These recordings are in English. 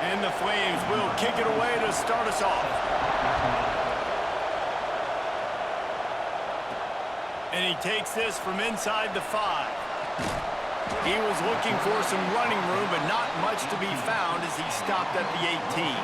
And the Flames will kick it away to start us off. And he takes this from inside the 5. He was looking for some running room, but not much to be found as he stopped at the 18.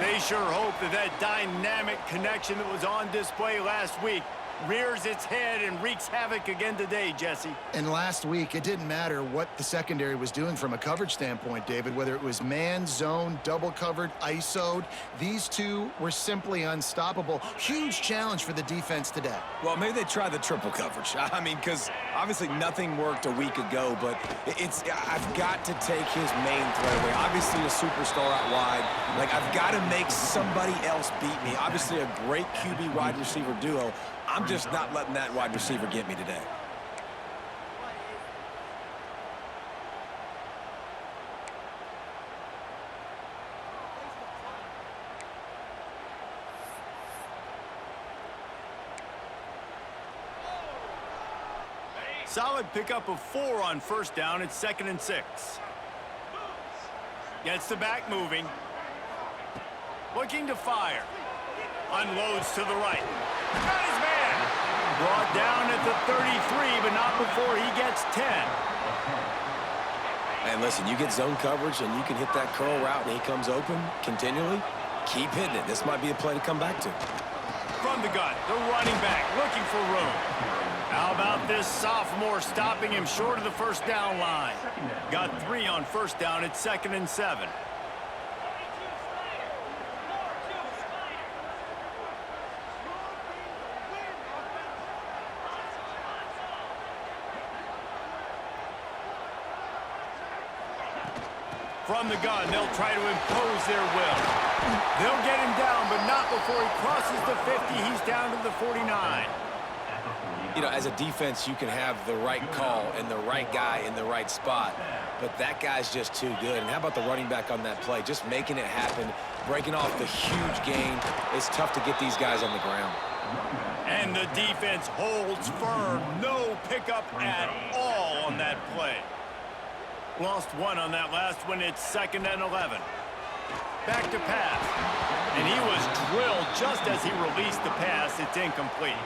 They sure hope that that dynamic connection that was on display last week rears its head and wreaks havoc again today, Jesse. And last week, it didn't matter what the secondary was doing from a coverage standpoint, David, whether it was man, zone, double covered, ISO'd. These two were simply unstoppable. Huge challenge for the defense today. Well, maybe they try the triple coverage. I mean, because obviously nothing worked a week ago, but I've got to take his main threat away. Obviously a superstar out wide. Like, I've got to make somebody else beat me. Obviously a great QB wide receiver duo. I'm just not letting that wide receiver get me today. Solid pickup of 4 on first down. It's 2nd and 6. Gets the back moving. Looking to fire. Unloads to the right. Got his man. Brought down at the 33, but not before he gets 10. And listen, you get zone coverage and you can hit that curl route and he comes open continually. Keep hitting it. This might be a play to come back to. From the gun, the running back looking for room. How about this sophomore stopping him short of the first down line? Got 3 on first down. It's 2nd and 7. From the gun, they'll try to impose their will. They'll get him down, but not before he crosses the 50. He's down to the 49. You know, as a defense, you can have the right call and the right guy in the right spot, but that guy's just too good. And how about the running back on that play? Just making it happen, breaking off the huge gain. It's tough to get these guys on the ground. And the defense holds firm. No pickup at all on that play. Lost 1 on that last one. It's 2nd and 11. Back to pass. And he was drilled just as he released the pass. It's incomplete.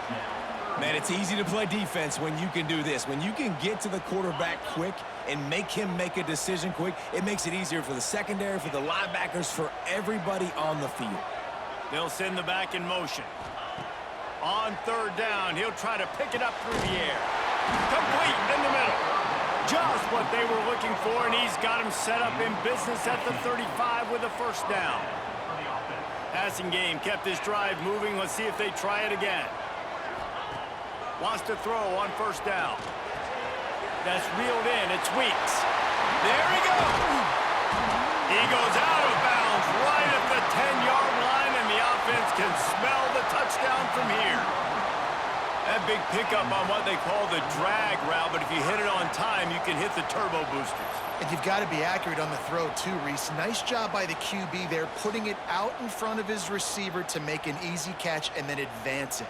Man, it's easy to play defense when you can do this. When you can get to the quarterback quick and make him make a decision quick, it makes it easier for the secondary, for the linebackers, for everybody on the field. They'll send the back in motion. On 3rd down, he'll try to pick it up through the air. Complete in the middle. Just what they were looking for, and he's got him set up in business at the 35 with a first down. Passing game kept this drive moving. Let's see if they try it again. Wants to throw on first down. That's reeled in. It's Weeks. There he goes. He goes out of bounds right at the 10-yard line, and the offense can smell the touchdown from here. That big pickup on what they call the drag route, but if you hit it on time, you can hit the turbo boosters. And you've got to be accurate on the throw too, Reese. Nice job by the QB there, putting it out in front of his receiver to make an easy catch and then advance it.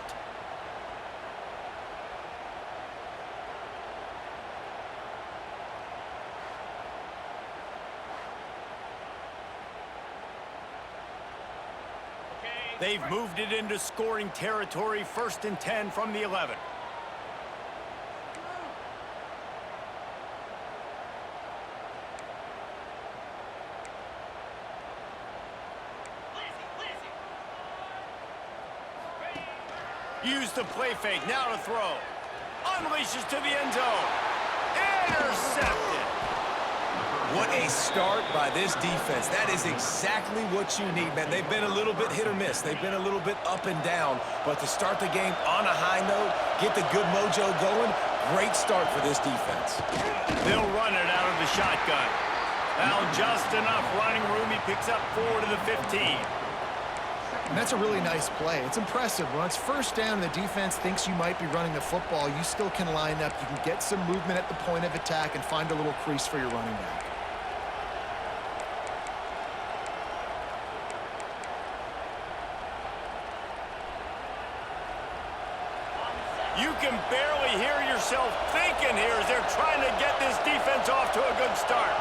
They've moved it into scoring territory, 1st and 10 from the 11. Use the play fake, now to throw. Unleashes to the end zone. Intercepted. What a start by this defense. That is exactly what you need, man. They've been a little bit hit or miss. They've been a little bit up and down. But to start the game on a high note, get the good mojo going, great start for this defense. They'll run it out of the shotgun. Found just enough running room. He picks up 4 to the 15. And that's a really nice play. It's impressive. When it's first down and the defense thinks you might be running the football, you still can line up. You can get some movement at the point of attack and find a little crease for your running back. You can barely hear yourself thinking here as they're trying to get this defense off to a good start.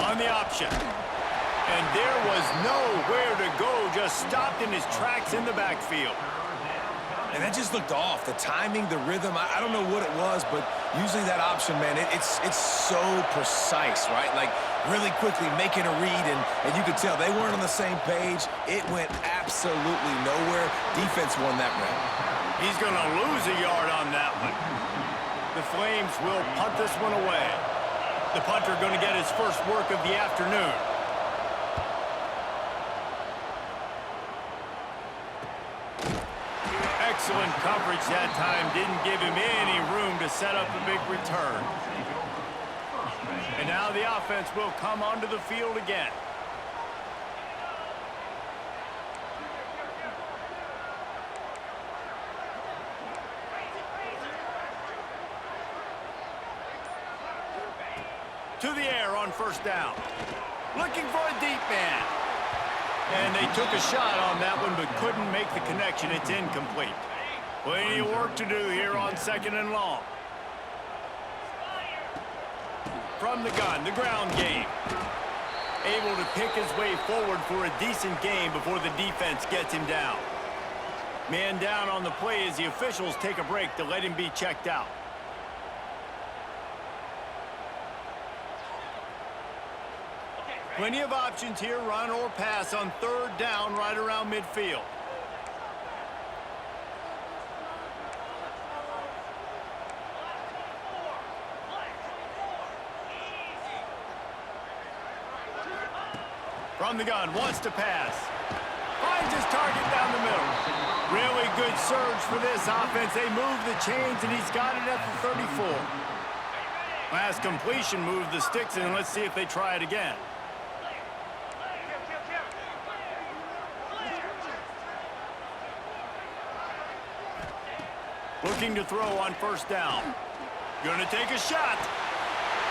on the option. And there was nowhere to go, just stopped in his tracks in the backfield. And that just looked off. The timing, the rhythm, I don't know what it was, but usually that option, man, it's so precise, right? Like, really quickly making a read, and you could tell they weren't on the same page. It went absolutely nowhere. Defense won that round. He's going to lose a yard on that one. The Flames will punt this one away. The punter going to get his first work of the afternoon. Excellent coverage that time. Didn't give him any room to set up a big return. And now the offense will come onto the field again. To the air on first down. Looking for a deep man. And they took a shot on that one, but couldn't make the connection. It's incomplete. Plenty of work to do here on second and long. From the gun, the ground game. Able to pick his way forward for a decent game before the defense gets him down. Man down on the play as the officials take a break to let him be checked out. Plenty of options here, run or pass on third down right around midfield. From the gun, wants to pass. Finds his target down the middle. Really good surge for this offense. They move the chains, and he's got it at the 34. Last completion moved the sticks, and let's see if they try it again. Looking to throw on first down. Gonna take a shot.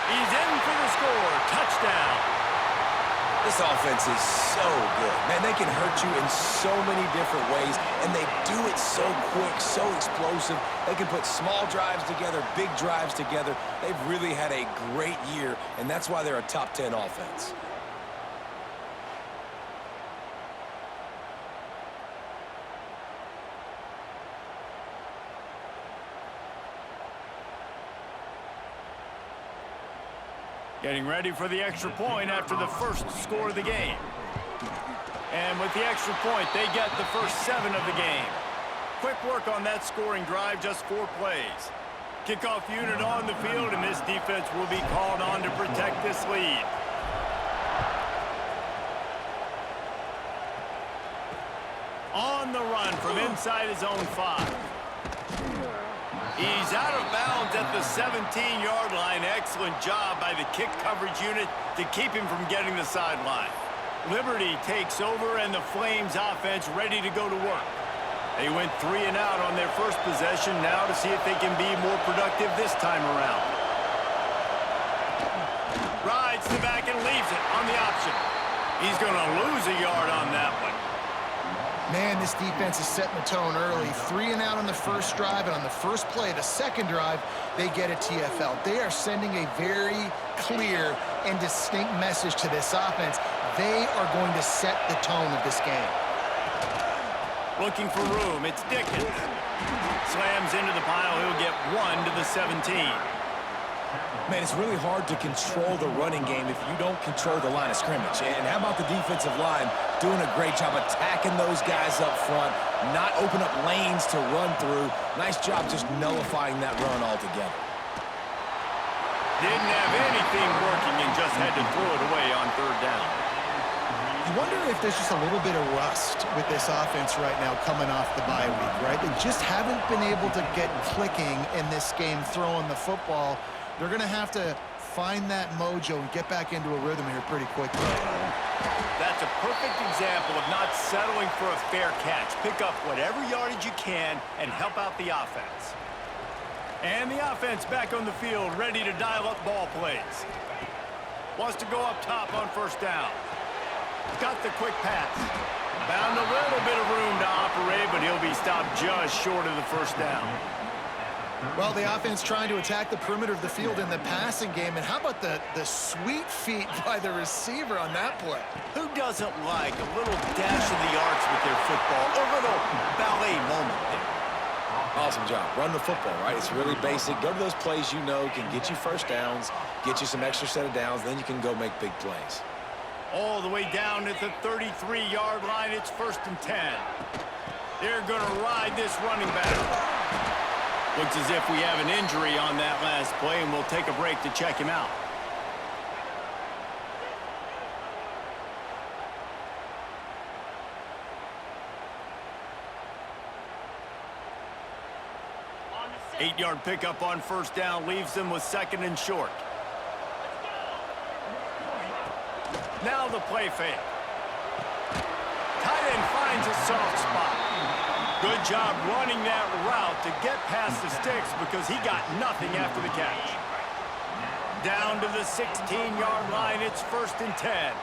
He's in for the score. Touchdown. This offense is so good. Man, they can hurt you in so many different ways, and they do it so quick, so explosive. They can put small drives together, big drives together. They've really had a great year, and that's why they're a top 10 offense. Getting ready for the extra point after the first score of the game. And with the extra point, they get the first 7 of the game. Quick work on that scoring drive, just 4 plays. Kickoff unit on the field, and this defense will be called on to protect this lead. On the run from inside his own 5. He's out of bounds at the 17-yard line. Excellent job by the kick coverage unit to keep him from getting the sideline. Liberty takes over, and the Flames offense ready to go to work. They went 3 and out on their first possession, now to see if they can be more productive this time around. Rides the back and leaves it on the option. He's going to lose a yard on that one. Man, this defense is setting the tone early. 3 and out on the first drive, and on the first play, the second drive, they get a TFL. They are sending a very clear and distinct message to this offense. They are going to set the tone of this game. Looking for room, it's Dickens. Slams into the pile, he'll get 1 to the 17. Man, it's really hard to control the running game if you don't control the line of scrimmage. And how about the defensive line doing a great job attacking those guys up front, not open up lanes to run through. Nice job just nullifying that run altogether. Didn't have anything working and just had to throw it away on third down. You wonder if there's just a little bit of rust with this offense right now coming off the bye week, right? They just haven't been able to get clicking in this game throwing the football. They're going to have to find that mojo and get back into a rhythm here pretty quickly. That's a perfect example of not settling for a fair catch. Pick up whatever yardage you can and help out the offense. And the offense back on the field, ready to dial up ball plays. Wants to go up top on first down. Got the quick pass. Found a little bit of room to operate, but he'll be stopped just short of the first down. Well, the offense trying to attack the perimeter of the field in the passing game. And how about the sweet feet by the receiver on that play? Who doesn't like a little dash of the arts with their football? A little ballet moment there. Awesome job. Run the football, right? It's really basic. Go to those plays you know can get you first downs, get you some extra set of downs, then you can go make big plays. All the way down at the 33-yard line, it's 1st and 10. They're going to ride this running back. Looks as if we have an injury on that last play, and we'll take a break to check him out. Eight-yard pickup on 1st down leaves them with 2nd and short. Now the play fake. Tight end finds a soft spot. Good job running that route to get past the sticks because he got nothing after the catch. Down to the 16-yard line, it's 1st and 10.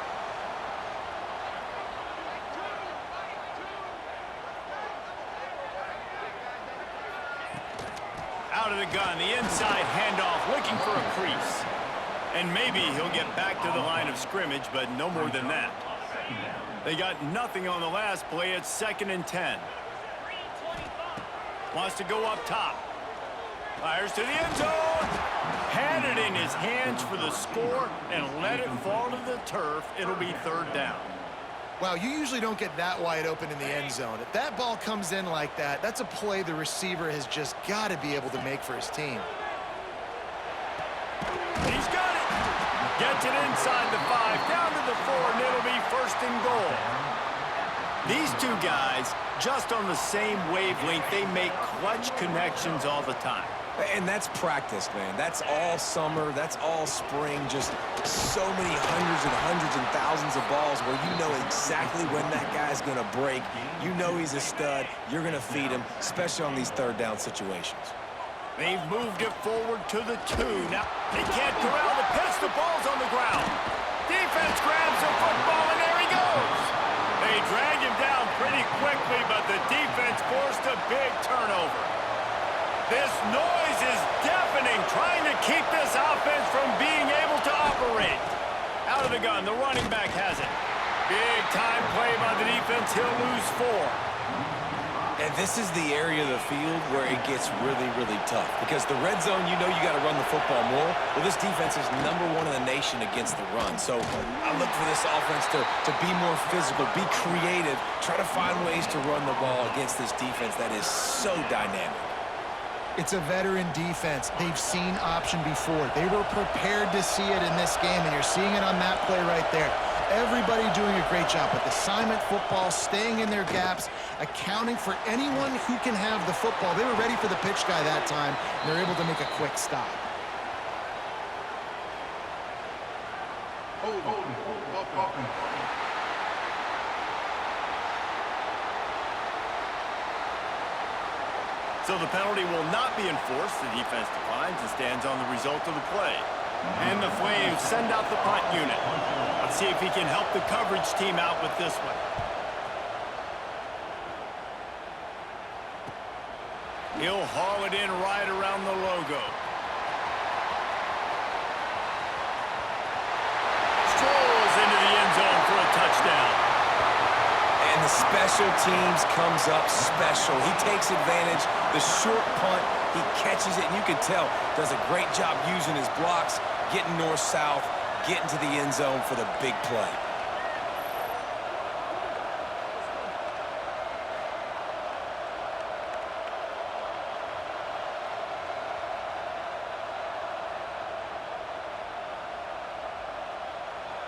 Out of the gun, the inside handoff, looking for a crease. And maybe he'll get back to the line of scrimmage, but no more than that. They got nothing on the last play. It's 2nd and 10. Wants to go up top. Fires to the end zone. Had it in his hands for the score and let it fall to the turf. It'll be 3rd down. Wow, you usually don't get that wide open in the end zone. If that ball comes in like that, that's a play the receiver has just got to be able to make for his team. He's got it. Gets it inside the 5, down to the 4, and it'll be 1st and goal. These two guys, just on the same wavelength, they make clutch connections all the time. And that's practice, man. That's all summer. That's all spring. Just so many hundreds and thousands of balls where you know exactly when that guy's going to break. You know he's a stud. You're going to feed him, especially on these 3rd down situations. They've moved it forward to the 2. Now, they can't corral the pitch. The ball's on the ground. Defense grabs the football, and there he goes. They drag him down pretty quickly, but the defense forced a big turnover. This noise is deafening, trying to keep this offense from being able to operate. Out of the gun, the running back has it. Big time play by the defense. He'll lose 4. And this is the area of the field where it gets really, really tough. Because the red zone, you know you got to run the football more. Well, this defense is #1 in the nation against the run. So I look for this offense to be more physical, be creative, try to find ways to run the ball against this defense that is so dynamic. It's a veteran defense. They've seen option before. They were prepared to see it in this game, and you're seeing it on that play right there. Everybody doing a great job with assignment football, staying in their gaps, accounting for anyone who can have the football. They were ready for the pitch guy that time, and they're able to make a quick stop. So the penalty will not be enforced. The defense declines and stands on the result of the play. And the Flames send out the punt unit. Let's see if he can help the coverage team out with this one. He'll haul it in right around the logo. Strolls into the end zone for a touchdown. And the special teams comes up special. He takes advantage. The short punt, he catches it, and you can tell, does a great job using his blocks, getting north-south, getting to the end zone for the big play.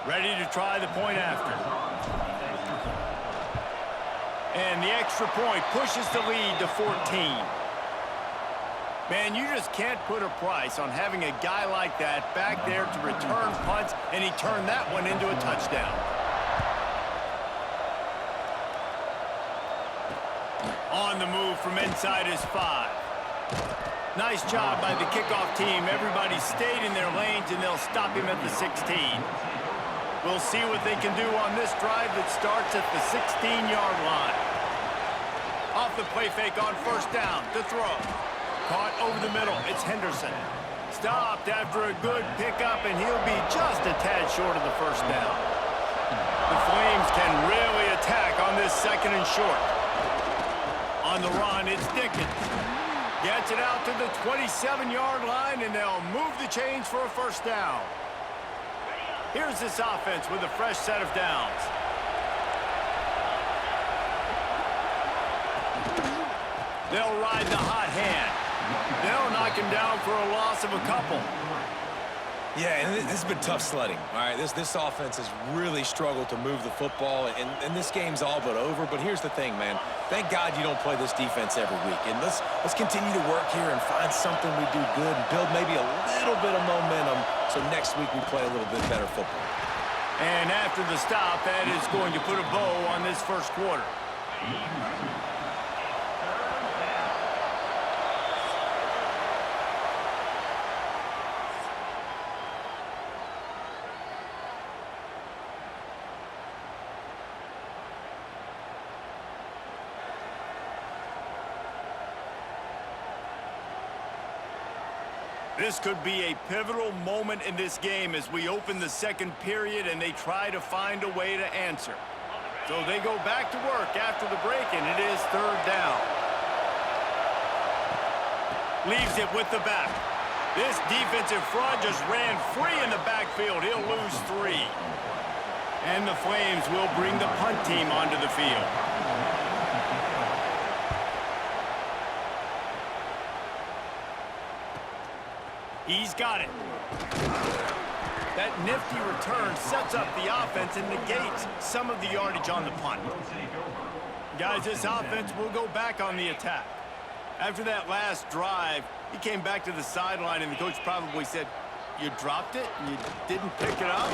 Ready to try the point after. And the extra point pushes the lead to 14. Man, you just can't put a price on having a guy like that back there to return punts, and he turned that one into a touchdown. On the move from inside his 5. Nice job by the kickoff team. Everybody stayed in their lanes, and they'll stop him at the 16. We'll see what they can do on this drive that starts at the 16-yard line. Off the play fake on first down to throw. Caught over the middle. It's Henderson. Stopped after a good pickup, and he'll be just a tad short of the first down. The Flames can really attack on this 2nd and short. On the run, it's Dickens. Gets it out to the 27-yard line, and they'll move the chains for a first down. Here's this offense with a fresh set of downs. They'll ride the hot hand. They'll knock him down for a loss of a couple. Yeah, and this has been tough sledding. All right, this offense has really struggled to move the football, and this game's all but over. But here's the thing, man. Thank God you don't play this defense every week. And let's continue to work here and find something we do good and build maybe a little bit of momentum so next week we play a little bit better football. And after the stop, that is going to put a bow on this first quarter. This could be a pivotal moment in this game as we open the 2nd period and they try to find a way to answer. So they go back to work after the break, and it is 3rd down. Leaves it with the back. This defensive front just ran free in the backfield. He'll lose 3. And the Flames will bring the punt team onto the field. He's got it. That nifty return sets up the offense and negates some of the yardage on the punt. Guys, this offense will go back on the attack. After that last drive, he came back to the sideline, and the coach probably said, "You dropped it? You didn't pick it up?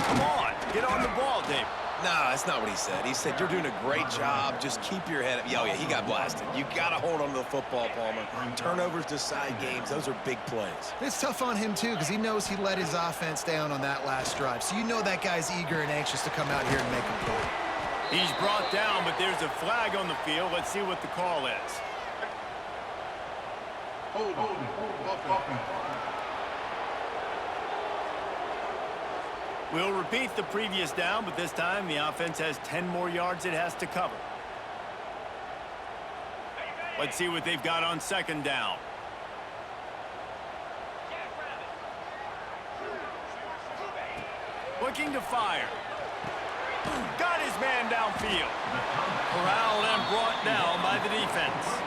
Come on, get on the ball, Dave." No, that's not what he said. He said, "You're doing a great job. Just keep your head up." Oh, yeah, he got blasted. You got to hold on to the football, Palmer. Turnovers decide games. Those are big plays. It's tough on him, too, because he knows he let his offense down on that last drive. So you know that guy's eager and anxious to come out here and make a play. He's brought down, but there's a flag on the field. Let's see what the call is. We'll repeat the previous down, but this time the offense has 10 more yards it has to cover. Let's see what they've got on 2nd down. Looking to fire. Got his man downfield. Corralled and brought down by the defense.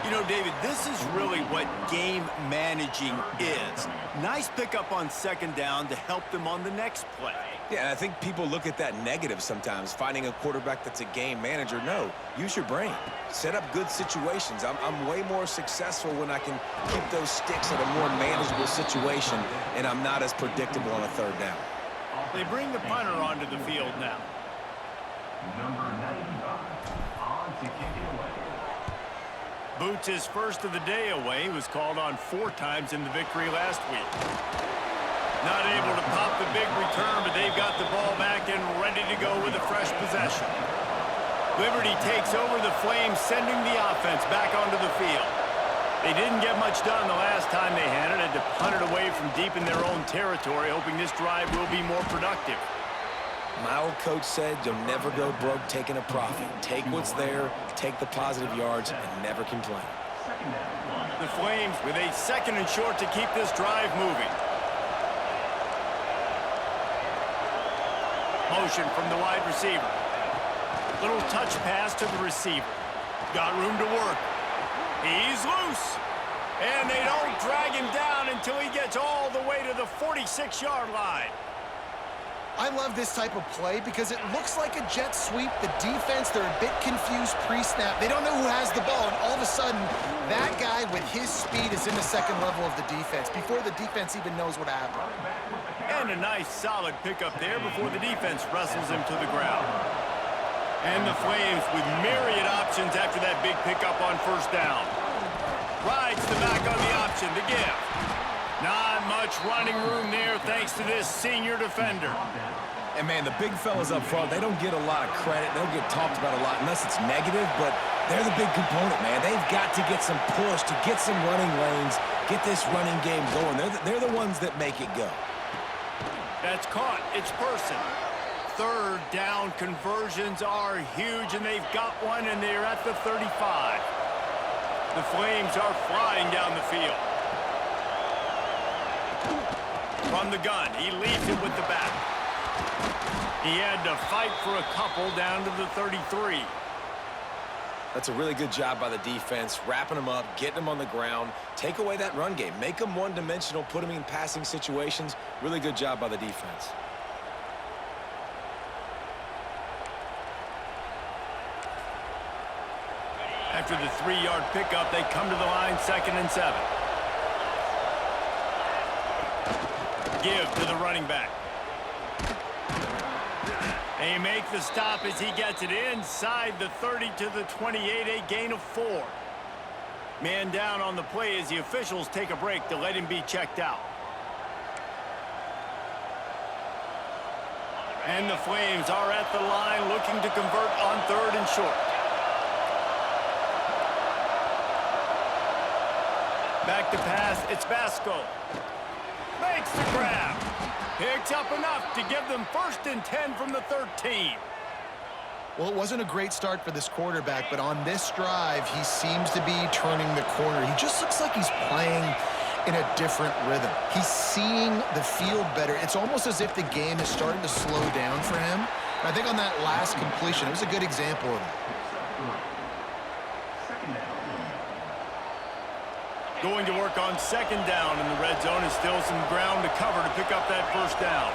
You know, David, this is really what game managing is. Nice pickup on 2nd down to help them on the next play. Yeah, and I think people look at that negative sometimes, finding a quarterback that's a game manager. No, use your brain. Set up good situations. I'm way more successful when I can keep those sticks at a more manageable situation, and I'm not as predictable on a 3rd down. They bring the punter onto the field now. Number 95, on to kick it away. Boots his first of the day away. He was called on 4 times in the victory last week. Not able to pop the big return, but they've got the ball back and ready to go with a fresh possession. Liberty takes over the Flames, sending the offense back onto the field. They didn't get much done the last time they had it. Had to punt it away from deep in their own territory, hoping this drive will be more productive. My old coach said you'll never go broke taking a profit. Take what's there, take the positive yards, and never complain. The Flames with a 2nd and short to keep this drive moving. Motion from the wide receiver. Little touch pass to the receiver. Got room to work. He's loose. And they don't drag him down until he gets all the way to the 46-yard line. I love this type of play because it looks like a jet sweep. The defense, they're a bit confused pre-snap. They don't know who has the ball, and all of a sudden, that guy with his speed is in the 2nd level of the defense before the defense even knows what happened. And a nice, solid pickup there before the defense wrestles him to the ground. And the Flames with myriad options after that big pickup on 1st down. Rides the back on the option to give. Not much running room there thanks to this senior defender. And, man, the big fellas up front, they don't get a lot of credit. They don't get talked about a lot unless it's negative, but They're the big component, man. They've got to get some push, to get some running lanes, get this running game going. They're the ones that make it go. That's caught. It's Person. Third down conversions are huge, and they've got one, and they're at the 35. The Flames are flying down the field. From the gun, he leaves it with the back. He had to fight for a couple down to the 33. That's a really good job by the defense, wrapping them up, getting them on the ground, take away that run game, make them one-dimensional, put them in passing situations. Really good job by the defense. After the 3-yard pickup, they come to the line, 2nd and 7. Give to the running back. They make the stop as he gets it inside the 30 to the 28, a gain of 4. Man down on the play as the officials take a break to let him be checked out. And the Flames are at the line looking to convert on 3rd and short. Back to pass, it's Vasco. Makes the grab. Picks up enough to give them 1st and 10 from the 13. Well, it wasn't a great start for this quarterback, but on this drive, he seems to be turning the corner. He just looks like he's playing in a different rhythm. He's seeing the field better. It's almost as if the game is starting to slow down for him. And I think on that last completion, it was a good example of that. Going to work on 2nd down in the red zone, and still some ground to cover to pick up that 1st down.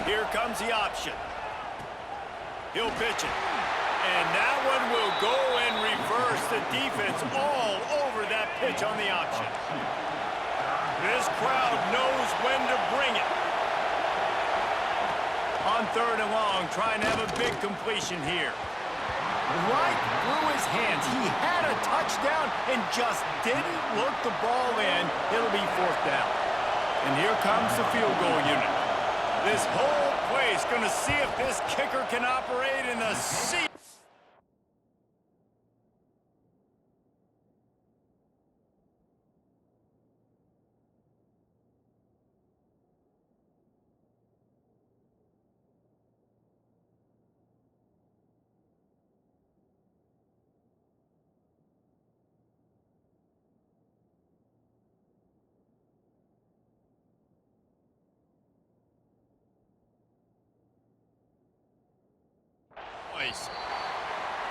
Here comes the option. He'll pitch it. And that one will go in reverse. The defense all over that pitch on the option. This crowd knows when to bring it. On 3rd and long, trying to have a big completion here. Right through his hands. He had a touchdown and just didn't look the ball in. It'll be 4th down. And here comes the field goal unit. This whole place going to see if this kicker can operate in the sea.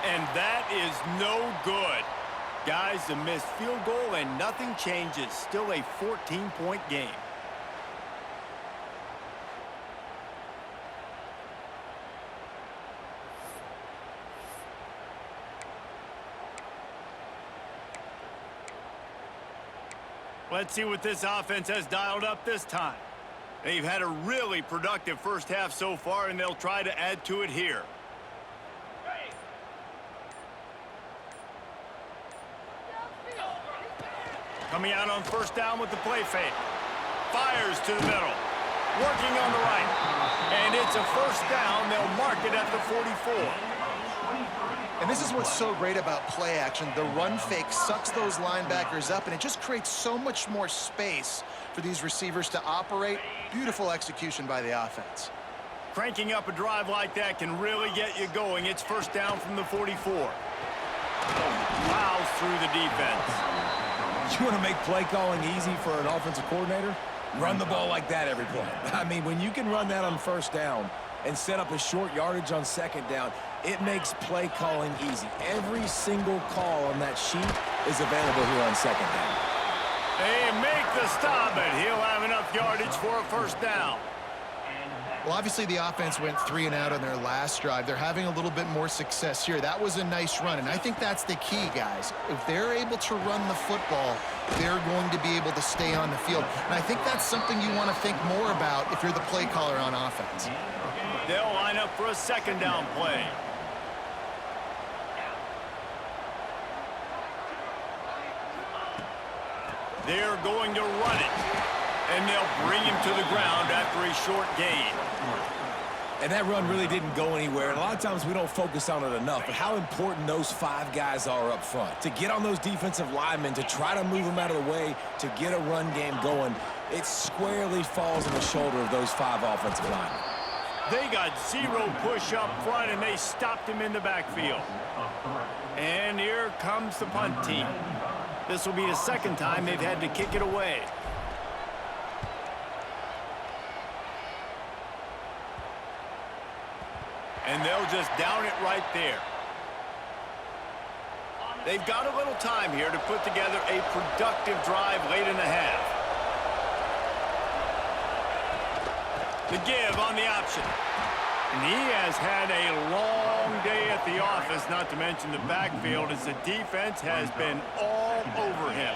And that is no good. Guys, a missed field goal and nothing changes. Still a 14-point game. Let's see what this offense has dialed up this time. They've had a really productive first half so far, and they'll try to add to it here. Coming out on 1st down with the play fake. Fires to the middle. Working on the right. And it's a 1st down. They'll mark it at the 44. And this is what's so great about play action. The run fake sucks those linebackers up, and it just creates so much more space for these receivers to operate. Beautiful execution by the offense. Cranking up a drive like that can really get you going. It's 1st down from the 44. Plows through the defense. You want to make play calling easy for an offensive coordinator? Run the ball like that every play. I mean, when you can run that on 1st down and set up a short yardage on 2nd down, it makes play calling easy. Every single call on that sheet is available here on 2nd down. They make the stop, and he'll have enough yardage for a 1st down. Well, obviously the offense went 3 and out on their last drive. They're having a little bit more success here. That was a nice run, and I think that's the key, guys. If they're able to run the football, they're going to be able to stay on the field. And I think that's something you want to think more about if you're the play caller on offense. They'll line up for a 2nd down play. They're going to run it. And they'll bring him to the ground after a short gain. And that run really didn't go anywhere. And a lot of times we don't focus on it enough, but how important those 5 guys are up front. To get on those defensive linemen, to try to move them out of the way, to get a run game going, it squarely falls on the shoulder of those 5 offensive linemen. They got 0 push up front, and they stopped him in the backfield. And here comes the punt team. This will be the second time they've had to kick it away. And they'll just down it right there. They've got a little time here to put together a productive drive late in the half. The give on the option. And he has had a long day at the office, not to mention the backfield, as the defense has been all over him.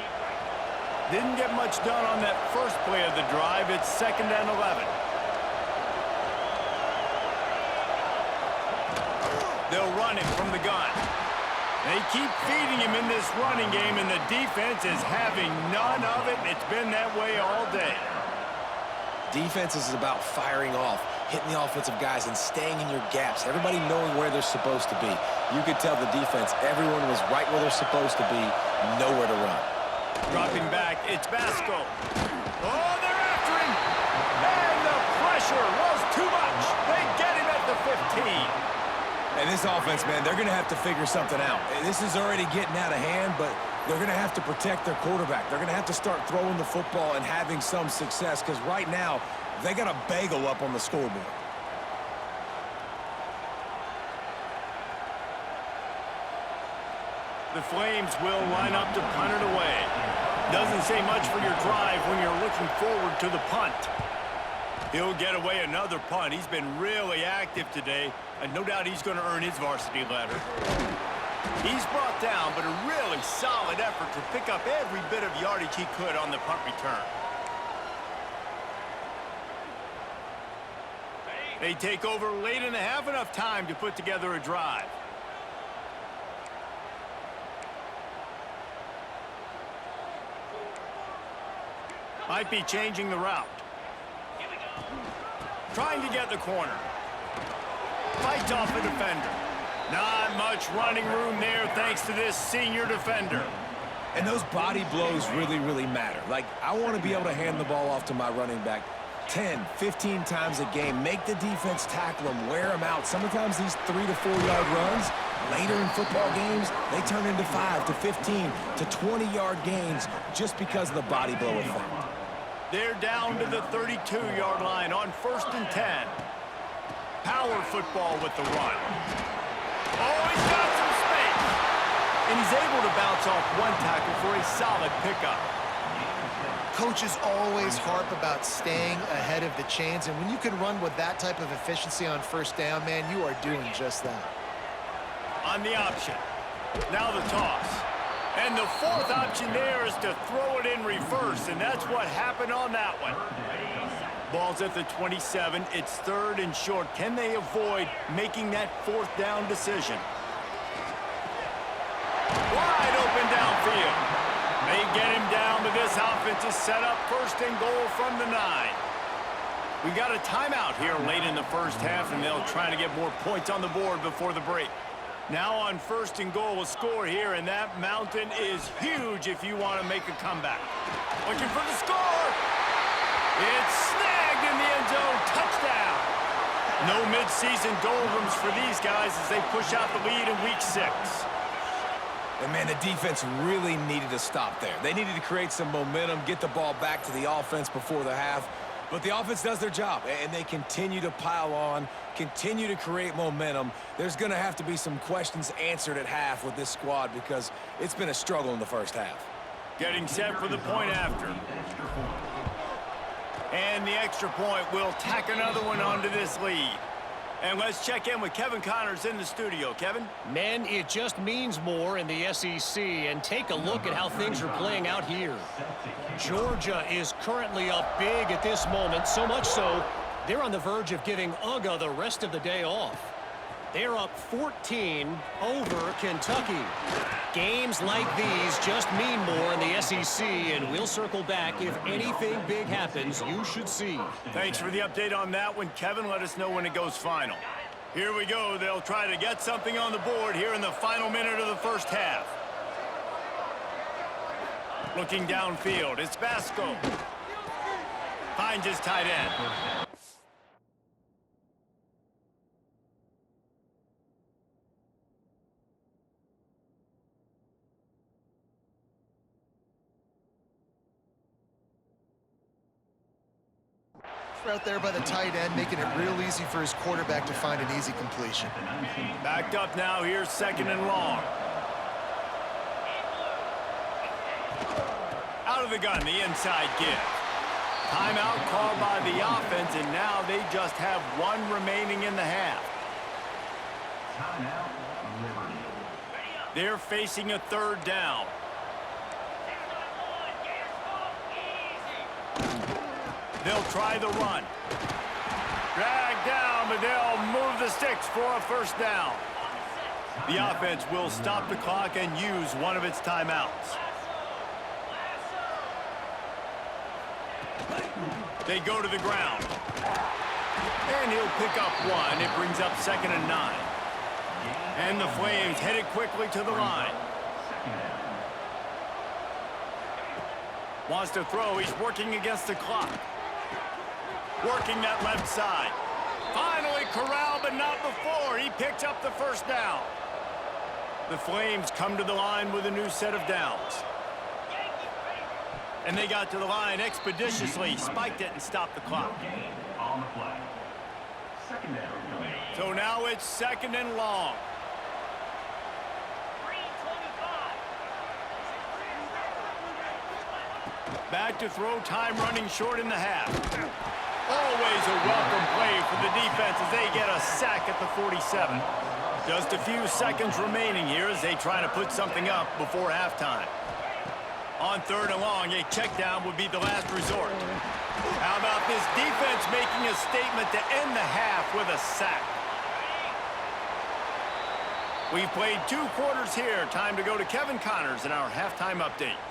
Didn't get much done on that first play of the drive. It's 2nd and 11. They'll run him from the gun. They keep feeding him in this running game, and the defense is having none of it. It's been that way all day. Defense is about firing off, hitting the offensive guys, and staying in your gaps. Everybody knowing where they're supposed to be. You could tell the defense, everyone was right where they're supposed to be, nowhere to run. Dropping back, it's Basco. Oh, they're after him! And the pressure was too much. They get him at the 15. And this offense, man, they're going to have to figure something out. This is already getting out of hand, but they're going to have to protect their quarterback. They're going to have to start throwing the football and having some success, because right now, they got a bagel up on the scoreboard. The Flames will line up to punt it away. Doesn't say much for your drive when you're looking forward to the punt. He'll get away another punt. He's been really active today, and no doubt he's going to earn his varsity letter. He's brought down, but a really solid effort to pick up every bit of yardage he could on the punt return. They take over late and have enough time to put together a drive. Might be changing the route. Trying to get the corner. Fights off a defender. Not much running room there thanks to this senior defender. And those body blows really, really matter. Like, I want to be able to hand the ball off to my running back 10, 15 times a game. Make the defense tackle them, wear them out. Sometimes these 3 to 4 yard runs, later in football games, they turn into 5 to 15 to 20 yard gains just because of the body blow effect. They're down to the 32-yard line on 1st and 10. Power football with the run. Oh, he's got some space. And he's able to bounce off one tackle for a solid pickup. Coaches always harp about staying ahead of the chains, and when you can run with that type of efficiency on 1st down, man, you are doing just that. On the option. Now the toss. And the 4th option there is to throw it in reverse, and that's what happened on that one. Ball's at the 27. It's 3rd and short. Can they avoid making that 4th down decision? Wide open downfield. They get him down, but this offense is set up 1st and goal from the 9. We got a timeout here late in the first half, and they'll try to get more points on the board before the break. Now on 1st and goal, a score here, and that mountain is huge if you want to make a comeback. Looking for the score. It's snagged in the end zone. Touchdown. No midseason doldrums for these guys as they push out the lead in week 6. And, man, the defense really needed to stop there. They needed to create some momentum, get the ball back to the offense before the half. But the offense does their job, and they continue to pile on, continue to create momentum. There's going to have to be some questions answered at half with this squad because it's been a struggle in the first half. Getting set for the point after. And the extra point will tack another one onto this lead. And let's check in with Kevin Connors in the studio. Kevin? Man, it just means more in the SEC, and take a look at how things are playing out here. Georgia is currently up big at this moment, so much so, they're on the verge of giving UGA the rest of the day off. They're up 14 over Kentucky. Games like these just mean more in the SEC, and we'll circle back if anything big happens. You should see. Thanks for the update on that one, Kevin. Let us know when it goes final. Here we go. They'll try to get something on the board here in the final minute of the first half. Looking downfield, it's Vasco. Finds his tight end. Out there by the tight end, making it real easy for his quarterback to find an easy completion. Backed up now, here's 2nd and long. Out of the gun, the inside give. Timeout called by the offense, and now they just have one remaining in the half. Timeout, Liberty. They're facing a 3rd down. They'll try the run. Dragged down, but they'll move the sticks for a 1st down. The offense will stop the clock and use one of its timeouts. They go to the ground. And he'll pick up one. It brings up 2nd and 9. And the Flames headed quickly to the line. Wants to throw. He's working against the clock. Working that left side. Finally corralled, but not before. He picked up the 1st down. The Flames come to the line with a new set of downs. And they got to the line expeditiously, spiked it, and stopped the clock. On the play. 2nd down. So now it's 2nd and long. Back to throw, time running short in the half. Always a welcome play for the defense as they get a sack at the 47. Just a few seconds remaining here as they try to put something up before halftime. On 3rd and long, a check down would be the last resort. How about this defense making a statement to end the half with a sack? We've played 2 quarters here. Time to go to Kevin Connors in our halftime update.